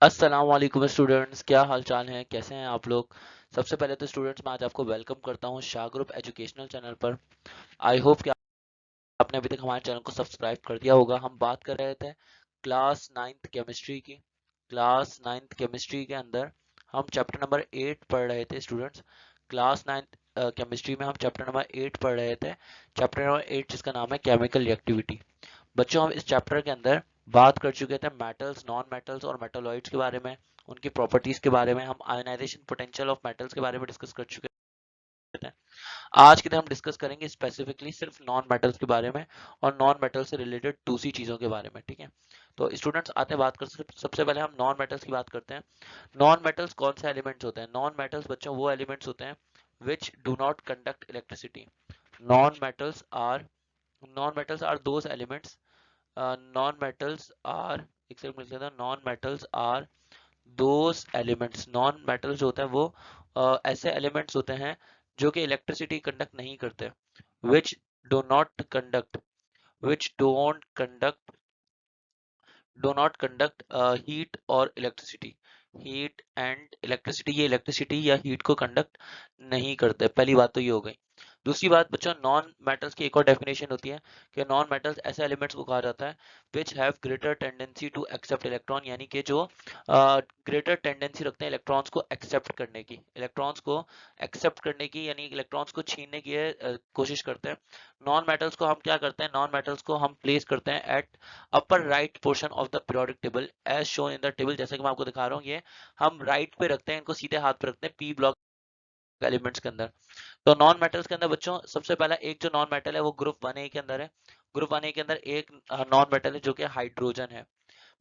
अस्सलाम वालेकुम स्टूडेंट्स, क्या हाल चाल हैं? कैसे हैं आप लोग? सबसे पहले तो स्टूडेंट्स मैं आज आपको वेलकम करता हूं शाह ग्रुप एजुकेशनल चैनल पर। आई होप कि आपने अभी तक हमारे चैनल को सब्सक्राइब कर दिया होगा। हम बात कर रहे थे क्लास नाइन्थ केमिस्ट्री की। क्लास नाइन्थ केमिस्ट्री के अंदर हम चैप्टर नंबर 8 पढ़ रहे थे स्टूडेंट्स। क्लास नाइन्थ केमिस्ट्री में हम चैप्टर नंबर 8 पढ़ रहे थे। चैप्टर नंबर 8 जिसका नाम है केमिकल रिएक्टिविटी। बच्चों हम इस चैप्टर के अंदर बात कर चुके थे मेटल्स, नॉन मेटल्स और मेटालॉइड्स के बारे में, उनकी प्रॉपर्टीज के बारे में। हम आयोनाइजेशन पोटेंशियल ऑफ मेटल्स के बारे में डिस्कस कर चुके थे। आज के दिन हम डिस्कस करेंगे स्पेसिफिकली सिर्फ नॉन मेटल्स के बारे में और नॉन मेटल से रिलेटेड दूसरी चीजों के बारे में। ठीक है, तो स्टूडेंट्स आते हैं बात कर, सबसे पहले हम नॉन मेटल्स की बात करते हैं। नॉन मेटल्स कौन से एलिमेंट्स होते हैं? नॉन मेटल्स बच्चों वो एलिमेंट्स होते हैं which do not conduct electricity. Non metals are non metals are those elements non-metals are, एक सेकंड मिल जाता, non-metals are those elements, non-metals जो होते हैं वो ऐसे एलिमेंट्स होते हैं जो कि इलेक्ट्रिसिटी कंडक्ट नहीं करते। which do not conduct which do not conduct heat और इलेक्ट्रिसिटी। हीट एंड इलेक्ट्रिसिटी, ये इलेक्ट्रिसिटी या हीट को कंडक्ट नहीं करते। पहली बात तो ये हो गई। दूसरी बात बच्चों, नॉन मेटल्स की एक और डेफिनेशन होती है कि नॉन मेटल्स ऐसे एलिमेंट्स को कहा जाता है which have greater tendency to accept electron, यानी कि जो ग्रेटर टेंडेंसी रखते हैं इलेक्ट्रॉन्स को एक्सेप्ट करने की, यानी इलेक्ट्रॉन्स को छीनने की कोशिश करते हैं। नॉन मेटल्स को हम क्या करते हैं? नॉन मेटल्स को हम प्लेस करते हैं at upper right portion of the periodic table as shown in the table. जैसे कि मैं आपको दिखा रहा हूँ, ये हम राइट पे रखते हैं, इनको सीधे हाथ पे रखते हैं पी ब्लॉक एलिमेंट्स के अंदर। तो नॉन मेटल्स के अंदर बच्चों सबसे पहला एक जो नॉन मेटल है वो ग्रुप 1A के अंदर है। ग्रुप 1A के अंदर एक नॉन मेटल है जो कि हाइड्रोजन है।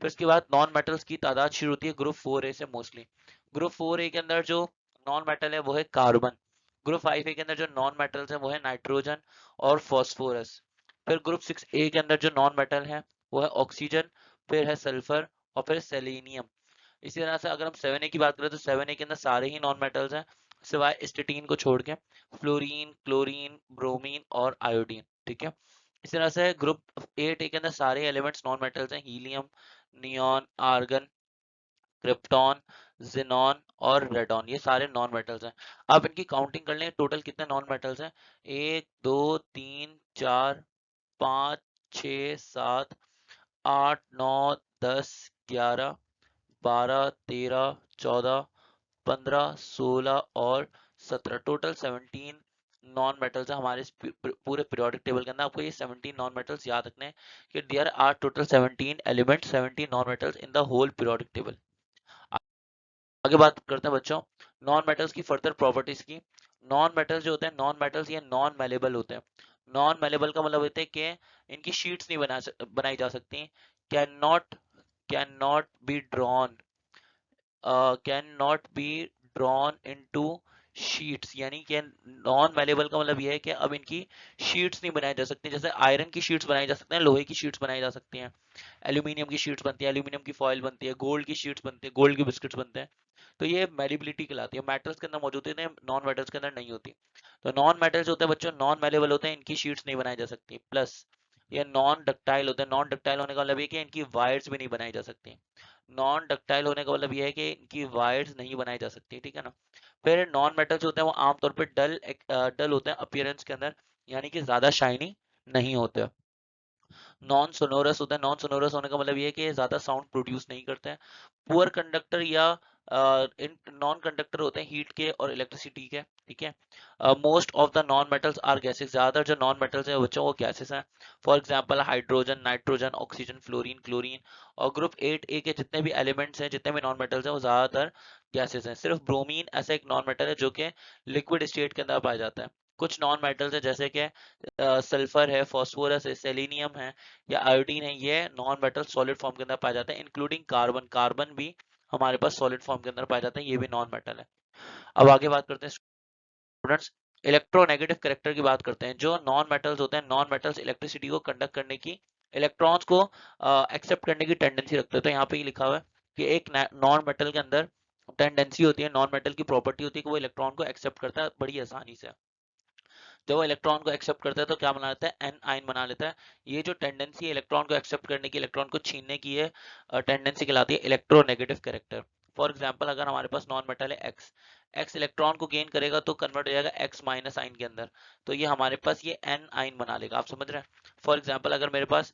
फिर उसके बाद नॉन मेटल्स की तादाद शुरू होती है ग्रुप 4A से मोस्टली। ग्रुप 4A के अंदर जो नॉन मेटल है वो है कार्बन। ग्रुप 5A के अंदर जो नॉन मेटल्स है वो है नाइट्रोजन और फॉस्फोरस। फिर ग्रुप 6A के अंदर जो नॉन मेटल है वो है ऑक्सीजन, फिर है सल्फर और फिर सेलेनियम। इसी तरह से अगर हम 7A की बात करें तो 7A के अंदर सारे ही नॉन मेटल्स हैं सिवाय स्टिटीन को छोड़ के, फ्लोरीन, क्लोरीन, ब्रोमीन और आयोडीन। ठीक है, इस तरह से ग्रुप 8A के अंदर सारे एलिमेंट्स नॉन मेटल्स हैं, helium, neon, argon, krypton, xenon और रेडॉन, ये सारे नॉन मेटल्स हैं। अब इनकी काउंटिंग कर लें, टोटल कितने नॉन मेटल्स हैं? 1 2 3 4 5 6 7 8 9 10 11 12 13 14 15 16 और 17, टोटल 17 नॉन मेटल्स है हमारे इस पूरे पीरियोडिक टेबल के अंदर। आपको ये 17 नॉन मेटल्स याद रखने हैं कि there are total 17 elements, 17 non metals in the whole periodic table. आगे बात करते हैं बच्चों नॉन मेटल्स की फर्दर प्रॉपर्टीज की। नॉन मेटल्स जो होते हैं, नॉन मेटल्स ये नॉन मेलेबल होते हैं। नॉन मेलेबल का मतलब होता है कि इनकी शीट्स नहीं बनाई जा सकती। Can not be drawn into sheets, यानी कि नॉन मेलेबल का मतलब यह है कि अब इनकी शीट्स नहीं बनाई जा सकती। जैसे आयरन की शीट्स बनाई जा सकती हैं, लोहे की शीट्स बनाई जा सकती हैं, एल्यूमिनियम की शीट्स बनती है, एल्यूमिनियम की फॉइल बनती है, गोल्ड की शीट्स बनती है, गोल्ड के बिस्किट्स बनते हैं। तो ये मेलेबिलिटी कहलाती है, मेटल्स के अंदर मौजूद है, नॉन मेटल्स के अंदर नहीं होती। तो नॉन मेटल्स होते हैं बच्चों नॉन मेलेबल होते हैं, इनकी शीट्स नहीं बनाई जा सकती। प्लस ये नॉन डक्टाइल होते हैं। नॉन डक्टाइल होने का मतलब ये कि इनकी वायर्स भी नहीं बनाई जा सकती। नॉन डक्टाइल होने का मतलब ये है कि इनकी वायर्स नहीं बनाई जा सकती। ठीक है ना। फिर नॉन मेटल्स होते हैं वो आमतौर पर डल होते हैं अपीयरेंस के अंदर, यानी कि ज्यादा शाइनी नहीं होते। नॉन सोनोरस होता है। नॉन सोनोरस होने का मतलब ये है कि ज्यादा साउंड प्रोड्यूस नहीं करते हैं। पुअर कंडक्टर या इन नॉन कंडक्टर होते हैं हीट के और इलेक्ट्रिसिटी के। ठीक है, most of the non metals are gases, ज्यादातर जो नॉन मेटल्स हैं बच्चों वो गैसेस हैं। For example hydrogen, nitrogen, oxygen, fluorine, chlorine. और ग्रुप 8A के जितने भी एलिमेंट्स हैं, जितने भी नॉन मेटल्स हैं वो ज्यादातर गैसेस हैं। सिर्फ ब्रोमीन ऐसा एक नॉन मेटल है जो कि लिक्विड स्टेट के अंदर पाया जाता है। कुछ नॉन मेटल्स है जैसे कि सल्फर है, फास्फोरस है, सेलेनियम है या आयोडीन है, ये नॉन मेटल सॉलिड फॉर्म के अंदर पाया जाता है। इंक्लूडिंग कार्बन, कार्बन भी हमारे पास सॉलिड फॉर्म के अंदर पाया जाता है, ये भी नॉन मेटल है। अब आगे बात करते हैं स्टूडेंट्स, इलेक्ट्रोनेगेटिव कैरेक्टर की बात करते हैं। जो नॉन मेटल्स होते हैं, नॉन मेटल्स इलेक्ट्रिसिटी को कंडक्ट करने की, इलेक्ट्रॉन्स को एक्सेप्ट करने की टेंडेंसी रखते हैं। तो यहाँ पे ये लिखा हुआ है कि एक नॉन मेटल के अंदर टेंडेंसी होती है, नॉन मेटल की प्रॉपर्टी होती है कि वो इलेक्ट्रॉन को एक्सेप्ट करता है बड़ी आसानी से। जब वो इलेक्ट्रॉन को एक्सेप्ट करता है तो क्या बना लेता है, एन आयन बना लेता है। ये जो टेंडेंसी है इलेक्ट्रॉन को एक्सेप्ट करने की, इलेक्ट्रॉन को छीनने की, है टेंडेंसी कहलाती है इलेक्ट्रोनेगेटिव कैरेक्टर। फॉर एग्जांपल अगर हमारे पास नॉन मेटल है एक्स, एक्स इलेक्ट्रॉन को गेन करेगा तो कन्वर्ट हो जाएगा एक्स माइनस आयन के अंदर, तो ये हमारे पास ये एन आयन बना लेगा। आप समझ रहे हैं। फॉर एग्जाम्पल अगर मेरे पास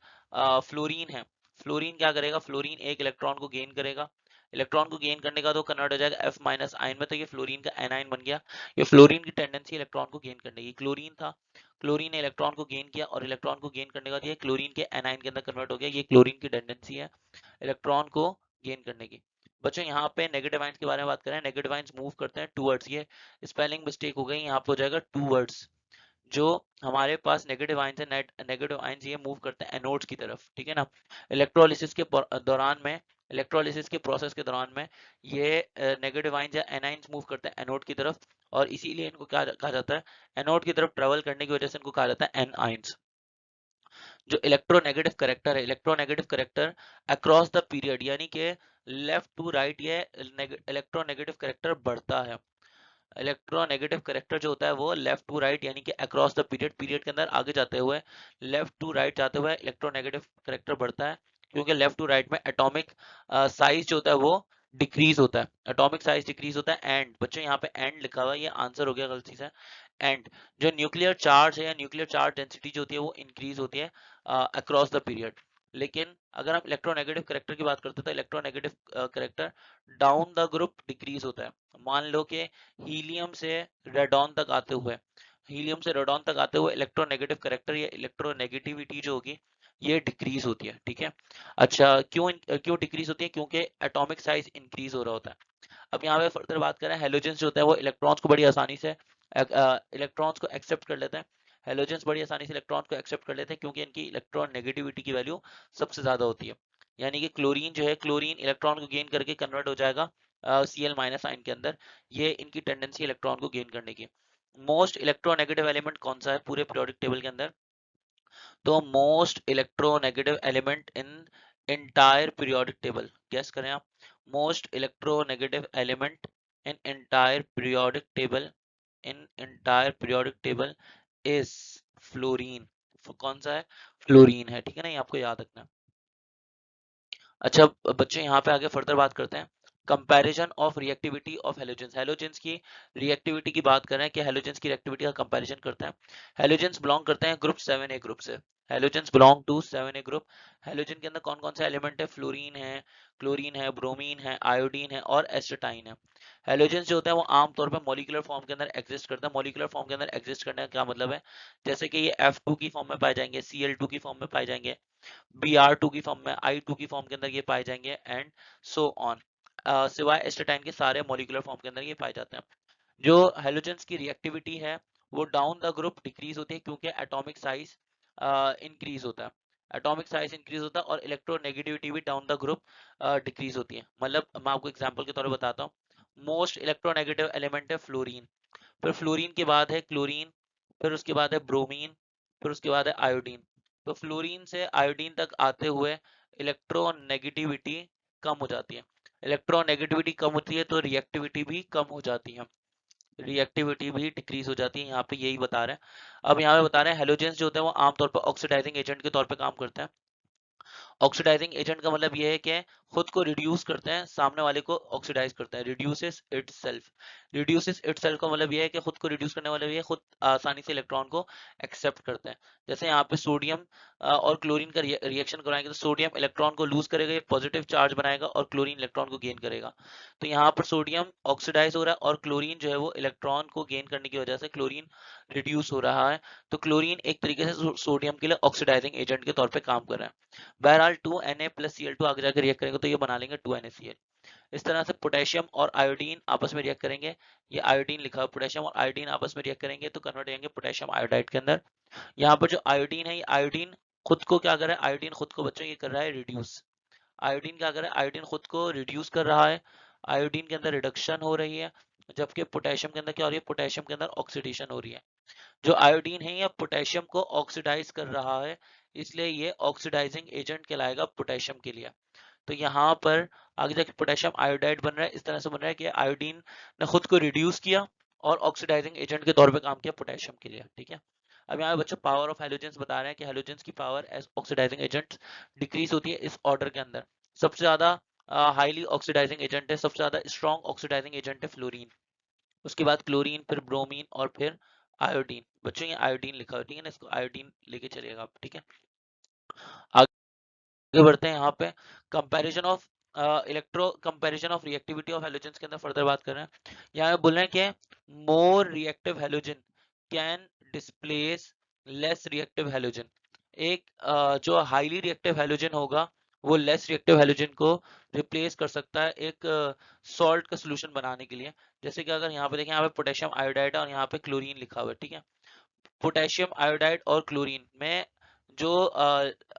फ्लोरीन है, फ्लोरीन क्या करेगा, फ्लोरीन एक इलेक्ट्रॉन को गेन करेगा, इलेक्ट्रॉन को गेन करने का तो कन्वर्ट हो जाएगा एफ माइनस आयन में, तो ये फ्लोरीन का एनाइन बन गया। ये फ्लोरीन की टेंडेंसी इलेक्ट्रॉन को गेन करने की, क्लोरीन था, क्लोरीन ने इलेक्ट्रॉन को गेन किया और इलेक्ट्रॉन को गेन करने के बाद ये क्लोरीन के एनाइन के अंदर कन्वर्ट हो गया, ये क्लोरीन की टेंडेंसी है इलेक्ट्रॉन को गेन करने की। बच्चों यहाँ पे नेगेटिव आयंस के बारे में बात करें, नेगेटिव आयंस मूव करते हैं टूवर्ड्स, ये स्पेलिंग मिस्टेक हो गई, यहाँ पे हो जाएगा टूवर्ड्स। जो हमारे पास नेगेटिव आयंस है, नेगेटिव आयंस ये मूव करते हैं एनोड्स की तरफ, ठीक है ना। इलेक्ट्रोलिसिस के दौरान में, इलेक्ट्रोलिसिस के प्रोसेस के दौरान में ये नेगेटिव आयंस या एनाइंस मूव करते हैं एनोड की तरफ, और इसीलिए इनको क्या कहा जाता है, एनोड की तरफ ट्रेवल करने की वजह से इनको कहा जाता है एन आयंस। जो इलेक्ट्रोनेगेटिव करेक्टर है, electronegative character across the period, यानी कि लेफ्ट टू राइट ये इलेक्ट्रोनेगेटिव करेक्टर बढ़ता है। इलेक्ट्रोनेगेटिव करेक्टर जो होता है वो लेफ्ट टू राइट यानी कि अक्रॉस द पीरियड, पीरियड के अंदर आगे जाते हुए, लेफ्ट टू राइट जाते हुए इलेक्ट्रोनेगेटिव करेक्टर बढ़ता है, क्योंकि लेफ्ट टू राइट में एटॉमिक साइज जो होता है वो डिक्रीज होता है, एटॉमिक साइज डिक्रीज होता है। एंड बच्चों यहाँ पे एंड लिखा हुआ है, ये आंसर हो गया गलती से। एंड जो न्यूक्लियर चार्ज है या न्यूक्लियर चार्ज डेंसिटी जो होती है वो इंक्रीज होती है अक्रॉस द पीरियड। लेकिन अगर हम इलेक्ट्रोनेगेटिव करेक्टर की बात करते हैं तो electronegative character down the group decrease होता है। मान लो कि हीलियम से रेडॉन तक आते हुए, हीलियम से रेडॉन तक आते हुए इलेक्ट्रोनेगेटिव करेक्टर या इलेक्ट्रोनेगेटिविटी जो होगी ये डिक्रीज होती है, ठीक है। अच्छा क्यों डिक्रीज होती है, क्योंकि एटॉमिक साइज इंक्रीज हो रहा होता है। अब यहाँ पे फर्दर बात करें, हेलोजेंस जो होता है वो इलेक्ट्रॉन्स को बड़ी आसानी से इलेक्ट्रॉन्स को एक्सेप्ट कर लेते हैं, हेलोजेंस बड़ी आसानी से इलेक्ट्रॉन को एक्सेप्ट कर लेते हैं क्योंकि इनकी इलेक्ट्रॉन नेगेटिविटी की वैल्यू सबसे ज्यादा होती है। यानी कि क्लोरीन जो है, क्लोरीन इलेक्ट्रॉन को गेन करके कन्वर्ट हो जाएगा Cl माइनस आयन के अंदर, ये इनकी टेंडेंसी इलेक्ट्रॉन को गेन करने की। मोस्ट इलेक्ट्रोनेगेटिव एलिमेंट कौन सा है पूरे पीरियोडिक टेबल के अंदर, तो most electronegative element in entire periodic table, guess करें आप। Most electronegative element in entire periodic table, in entire periodic table is fluorine. कौन सा है, फ्लोरीन है, ठीक है ना, ये आपको याद रखना है। अच्छा बच्चों यहाँ पे आगे फर्दर बात करते हैं, comparison of reactivity of halogens. Halogens की रिएक्टिविटी की बात कर रहे हैं कि हेलोजेंस की रिएक्टिविटी का कंपैरिजन करते हैं। हेलोजेंस बिलोंग करते हैं ग्रुप 7A ग्रुप से, halogens belong to 7A group. Halogen के अंदर कौन कौन से एलिमेंट है, फ्लोरीन है, क्लोरीन है, ब्रोमीन है, आयोडीन है और एस्टेटाइन है। हेलोजेंस जो होता है वो आमतौर पर मॉलिक्यूलर फॉर्म के अंदर एग्जिस्ट करता है। मॉलिक्यूलर फॉर्म के अंदर एग्जिस्ट करने का क्या मतलब है, जैसे कि ये F2 की फॉर्म में पाए जाएंगे, Cl2 की फॉर्म में पाए जाएंगे, Br2 की फॉर्म में, I2 की फॉर्म के अंदर ये पाए जाएंगे, एंड सो ऑन। सिवाय एस्टेटाइन के सारे मॉलिक्यूलर फॉर्म के अंदर ये पाए जाते हैं। जो हेलोजेंस की रिएक्टिविटी है वो डाउन द ग्रुप डिक्रीज होती है क्योंकि एटॉमिक साइज इंक्रीज होता है, एटॉमिक साइज इंक्रीज होता है और इलेक्ट्रोनेगेटिविटी भी डाउन द ग्रुप डिक्रीज होती है। मतलब मैं आपको एग्जांपल के तौर पर बताता हूँ, मोस्ट इलेक्ट्रोनेगेटिव एलिमेंट है फ्लोरीन, फिर फ्लोरीन के बाद है क्लोरीन, फिर उसके बाद है ब्रोमीन, फिर उसके बाद है आयोडीन। तो फ्लोरीन से आयोडीन तक आते हुए इलेक्ट्रोनेगेटिविटी कम हो जाती है, इलेक्ट्रोनेगेटिविटी कम होती है तो रिएक्टिविटी भी कम हो जाती है, रिएक्टिविटी भी डिक्रीज हो जाती है, यहाँ पे यही बता रहे हैं। अब यहाँ पे बता रहे हैं हेलोजेंस जो होते हैं वो आमतौर पर ऑक्सीडाइजिंग एजेंट के तौर पे काम करते हैं। ऑक्सीडाइजिंग एजेंट का मतलब ये है कि खुद को रिड्यूस करते हैं, सामने वाले को ऑक्सीडाइज करते हैं, रिड्यूसेस इटसेल्फ। रिड्यूसेस इटसेल्फ का मतलब ये है कि खुद को रिड्यूस करने वाले ये खुद आसानी से इलेक्ट्रॉन को एक्सेप्ट करते हैं। जैसे यहाँ पे सोडियम और क्लोरीन का रिएक्शन कराएंगे तो सोडियम इलेक्ट्रॉन को लूज करेगा, ये पॉजिटिव चार्ज बनाएगा और क्लोरीन इलेक्ट्रॉन को गेन करेगा। तो यहाँ पर सोडियम ऑक्सीडाइज हो रहा है और क्लोरीन जो है वो इलेक्ट्रॉन को गेन करने की वजह से क्लोरीन रिड्यूस हो रहा है। तो क्लोरीन एक तरीके से सोडियम के लिए ऑक्सीडाइजिंग एजेंट के तौर पर काम कर रहा है। बहरहाल 2Na प्लस Cl2 आगे जाकर रिएक्ट करेंगे तो ये बना लेंगे 2NaCl। इस तरह से पोटेशियम और आयोडीन आपस में रिएक्ट करेंगे, ये आयोडीन लिखा है, पोटेशियम और आयोडीन आपस में रिएक्ट करेंगे तो कन्वर्ट होंगे पोटेशियम आयोडाइड के अंदर। यहाँ पर जो आयोडीन है, ये आयोडीन खुद को क्या कर रहा है, आयोडीन खुद को बच्चों ये कर रहा है रिड्यूस। आयोडीन क्या कर रहा है, आयोडीन खुद को रिड्यूस कर रहा है, आयोडीन के अंदर रिडक्शन हो रही है, जबकि पोटेशियम के अंदर क्या हो रही है, पोटेशियम के अंदर ऑक्सीडेशन हो रही है। जो आयोडीन है ये पोटेशियम को ऑक्सीडाइज कर रहा है, इसलिए ये ऑक्सीडाइजिंग एजेंट कहलाएगा पोटेशियम के लिए। तो यहाँ पर आगे जाके पोटेशियम आयोडाइड बन रहा है, इस तरह से बन रहा है कि आयोडीन ने खुद को रिड्यूस किया और ऑक्सीडाइजिंग एजेंट के तौर पे काम किया पोटेशियम के लिए, ठीक है। अब यहाँ पे बच्चों पावर ऑफ हेलोजेंस बता रहे हैं कि हेलोजेंस की power as oxidizing agent decrease होती है इस ऑर्डर के अंदर। सबसे ज्यादा हाईली ऑक्सीडाइजिंग एजेंट है, सबसे ज्यादा स्ट्रॉन्ग ऑक्सीडाइजिंग एजेंट है फ्लोरीन, उसके बाद क्लोरीन, फिर ब्रोमीन और फिर आयोडीन। बच्चों ये आयोडीन लिखा हुआ है, ठीक है ना, इसको आयोडीन लेके चलिएगा आप, ठीक है। आगे बढ़ते हैं, यहाँ पे comparison of electro comparison of reactivity of halogens के अंदर फर्दर बात कर रहे हैं। यहाँ पे बोल रहे हैं कि more reactive halogen can displace less reactive halogen. एक जो हाईली रिएक्टिव हैलोजन होगा वो लेस रिएक्टिव हैलोजन को रिप्लेस कर सकता है एक सॉल्ट का सोल्यूशन बनाने के लिए। जैसे कि अगर यहाँ पे देखें, यहाँ पे पोटेशियम आयोडाइड है और यहाँ पे क्लोरीन लिखा हुआ है, ठीक है। पोटेशियम आयोडाइड और क्लोरीन में जो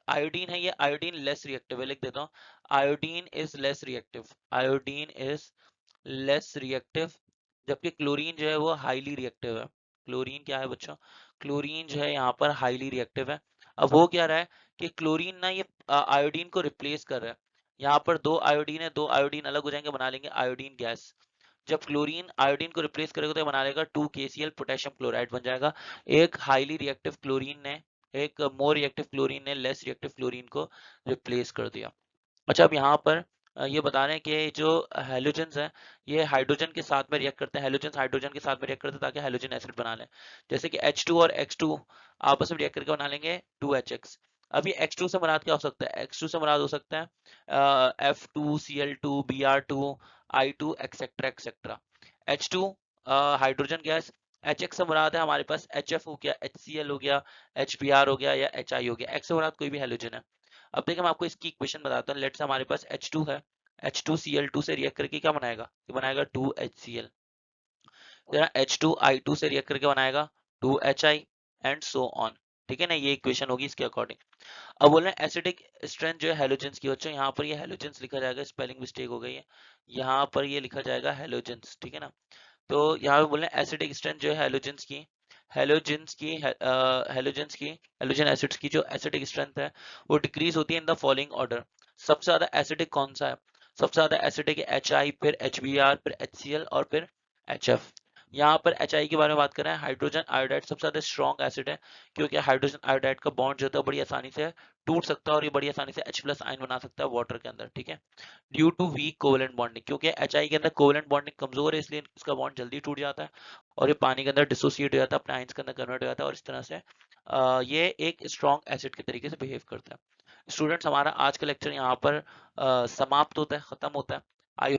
आयोडीन है, ये आयोडीन लेस रिएक्टिव है, लिख देता हूँ। Iodine is less reactive, iodine is less reactive, जबकि क्लोरीन जो है वो हाईली रिएक्टिव है। क्लोरीन क्या है बच्चों? क्लोरीन जो है यहाँ पर हाईली रिएक्टिव है। अब हो क्या रहा है कि क्लोरीन ना ये आयोडीन को रिप्लेस कर रहा है। यहाँ पर दो आयोडीन है, दो आयोडीन अलग हो जाएंगे, बना लेंगे आयोडीन गैस। जब क्लोरीन आयोडीन को रिप्लेस करेगा तो ये बना लेगा 2KCl पोटेशियम क्लोराइड बन जाएगा। एक हाईली रिएक्टिव क्लोरीन ने, एक मोर रिएक्टिव क्लोरीन ने लेस रिएक्टिव क्लोरीन को रिप्लेस कर दिया। अच्छा, अब यहाँ पर ये बता रहे हैं कि जो हेलोजेंस है ये हाइड्रोजन के साथ में रिएक्ट करते हैं, हेलोजेंस हाइड्रोजन के साथ में रिएक्ट करते हैं ताकि हेलोजन एसिड बना लें। जैसे कि H2 और X2 आपस में रिएक्ट करके बना लेंगे 2HX। अब ये X2 से मुराद क्या हो सकता है? X2 से मुराद हो सकता है F2Cl2 Br2 I2 etcetera etcetera. H2 hydrogen gas, HX से मुराद है हमारे पास HF हो गया, HCl हो गया, HBr हो गया या HI हो गया। X से मुराद कोई भी हेलोजन है। अब देखिए मैं आपको इसकी इक्वेशन बताता हूँ। लेट्स हमारे पास H2 है, H2Cl2 से रिएक्ट करके क्या बनाएगा? ये बनाएगा 2HCl। फिर H2I2 से रिएक्ट करके बनाएगा 2HI एंड सो ऑन, ठीक है ना। ये इक्वेशन होगी इसके अकॉर्डिंग। अब बोल रहे हैं एसिडिक स्ट्रेंथ जो है हेलोजेंस की, बच्चों यहाँ पर ये हेलोजेंस लिखा जाएगा, स्पेलिंग मिस्टेक हो गई है, यहाँ पर ये लिखा जाएगा हेलोजेंस, ठीक है ना। तो यहाँ पे बोल रहे हैं एसिडिक स्ट्रेंथ जो है हेलोजन एसिड्स की जो एसिडिक स्ट्रेंथ है वो डिक्रीज होती है इन द फॉलोइंग ऑर्डर। सबसे ज्यादा एसिडिक कौन सा है? सबसे ज्यादा एसिडिक है HI, फिर HBr, फिर HCl और फिर HF। यहाँ पर HI के बारे में बात कर रहे हैं। हाइड्रोजन आयोडाइड सबसे ज्यादा स्ट्रॉन्ग एसिड है, क्योंकि हाइड्रोजन आयोडाइड का बॉन्ड जो होता है बड़ी आसानी से टूट सकता है और ये बड़ी आसानी से H+ आयन बना सकता है वाटर के अंदर, ठीक है। Due to weak covalent bonding, क्योंकि HI के अंदर कोवेलेंट बॉन्डिंग कमजोर है इसलिए इसका बॉन्ड जल्दी टूट जाता है और ये पानी के अंदर डिसोसिएट हो जाता है, अपने आयंस के अंदर कन्वर्ट हो जाता है और इस तरह से ये एक स्ट्रॉन्ग एसिड के तरीके से बिहेव करता है। स्टूडेंट्स, हमारा आज का लेक्चर यहाँ पर समाप्त होता है, खत्म होता है। आई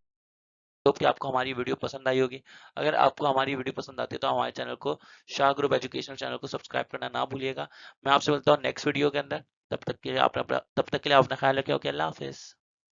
होप कि आपको हमारी वीडियो पसंद आई होगी। अगर आपको हमारी वीडियो पसंद आती है तो हमारे चैनल को, शाह ग्रुप एजुकेशनल चैनल को सब्सक्राइब करना ना भूलिएगा। मैं आपसे मिलता हूँ नेक्स्ट वीडियो के अंदर। तब तक के लिए आप अपना ख्याल रखें। ओके, अल्लाह हाफिज।